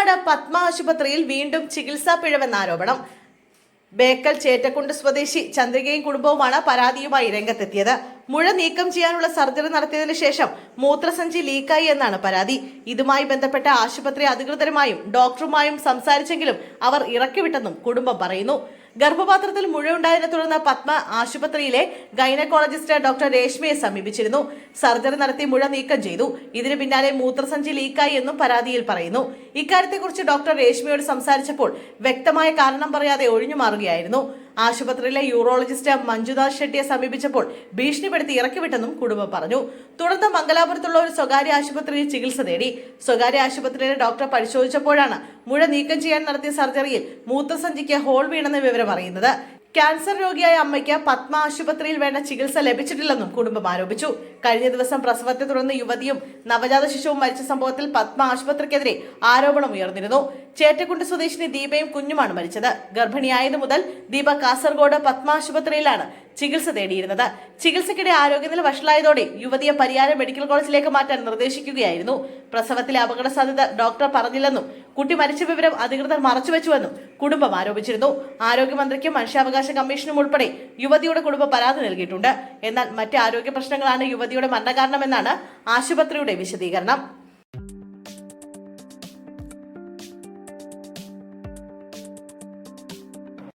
പാലക്കാട് പത്മ ആശുപത്രിയിൽ വീണ്ടും ചികിത്സാ പിഴവെന്ന ആരോപണം. ബേക്കൽ ചേറ്റക്കുണ്ട് സ്വദേശി ചന്ദ്രികയും കുടുംബവുമാണ് പരാതിയുമായി രംഗത്തെത്തിയത്. മുഴ നീക്കം ചെയ്യാനുള്ള സർജറി നടത്തിയതിനു ശേഷം മൂത്രസഞ്ചി ലീക്കായി എന്നാണ് പരാതി. ഇതുമായി ബന്ധപ്പെട്ട ആശുപത്രി അധികൃതരുമായും ഡോക്ടറുമായും സംസാരിച്ചെങ്കിലും അവർ ഇറക്കിവിട്ടെന്നും കുടുംബം പറയുന്നു. ഗർഭപാത്രത്തിൽ മുഴയുണ്ടായതിനെ തുടർന്ന് പത്മ ആശുപത്രിയിലെ ഗൈനക്കോളജിസ്റ്റ് ഡോക്ടർ രേഷ്മയെ സമീപിച്ചിരുന്നു. സർജറി നടത്തി മുഴ നീക്കം ചെയ്തു. ഇതിന് പിന്നാലെ മൂത്രസഞ്ചി ലീക്കായി എന്നും പരാതിയിൽ പറയുന്നു. ഇക്കാര്യത്തെക്കുറിച്ച് ഡോക്ടർ രേഷ്മയോട് സംസാരിച്ചപ്പോൾ വ്യക്തമായ കാരണം പറയാതെ ഒഴിഞ്ഞുമാറുകയായിരുന്നു. ആശുപത്രിയിലെ യൂറോളജിസ്റ്റ് മഞ്ജുനാഥ് ഷെട്ടിയെ സമീപിച്ചപ്പോൾ ഭീഷണിപ്പെടുത്തി ഇറക്കിവിട്ടെന്നും കുടുംബം പറഞ്ഞു. തുടർന്ന് മംഗലാപുരത്തുള്ള ഒരു സ്വകാര്യ ആശുപത്രിയിൽ ചികിത്സ തേടി. സ്വകാര്യ ആശുപത്രിയിലെ ഡോക്ടറെ പരിശോധിച്ചപ്പോഴാണ് മുഴ നീക്കം ചെയ്യാൻ നടത്തിയ സർജറിയിൽ മൂത്രസഞ്ചിക്ക് ഹോൾ വീണെന്ന വിവരം അറിയുന്നത്. ക്യാൻസർ രോഗിയായ അമ്മയ്ക്ക് പത്മ ആശുപത്രിയിൽ വേണ്ട ചികിത്സ ലഭിച്ചിട്ടില്ലെന്നും കുടുംബം ആരോപിച്ചു. കഴിഞ്ഞ ദിവസം പ്രസവത്തെ തുടർന്ന് യുവതിയും നവജാത ശിശുവും മരിച്ച സംഭവത്തിൽ പത്മ ആശുപത്രിക്കെതിരെ ആരോപണം ഉയർന്നിരുന്നു. ചേറ്റക്കുണ്ട് സ്വദേശിനി ദീപയും കുഞ്ഞുമാണ് മരിച്ചത്. ഗർഭിണിയായതു മുതൽ ദീപ കാസർഗോഡ് പത്മ ആശുപത്രിയിലാണ് ചികിത്സ തേടിയിരുന്നത്. ചികിത്സയ്ക്കിടെ ആരോഗ്യനില വഷളായതോടെ യുവതിയെ പരിയാരം മെഡിക്കൽ കോളേജിലേക്ക് മാറ്റാൻ നിർദ്ദേശിക്കുകയായിരുന്നു. പ്രസവത്തിലെ അപകട സാധ്യത ഡോക്ടർ പറഞ്ഞില്ലെന്നും കുട്ടി മരിച്ച വിവരം അധികൃതർ മറച്ചുവെച്ചുവെന്നും കുടുംബം ആരോപിച്ചിരുന്നു. ആരോഗ്യമന്ത്രിക്കും മനുഷ്യാവകാശ കമ്മീഷനും ഉൾപ്പെടെ യുവതിയുടെ കുടുംബം പരാതി നൽകിയിട്ടുണ്ട്. എന്നാൽ മറ്റ് ആരോഗ്യ പ്രശ്നങ്ങളാണ് യുവതിയുടെ മരണകാരണമെന്നാണ് ആശുപത്രിയുടെ വിശദീകരണം.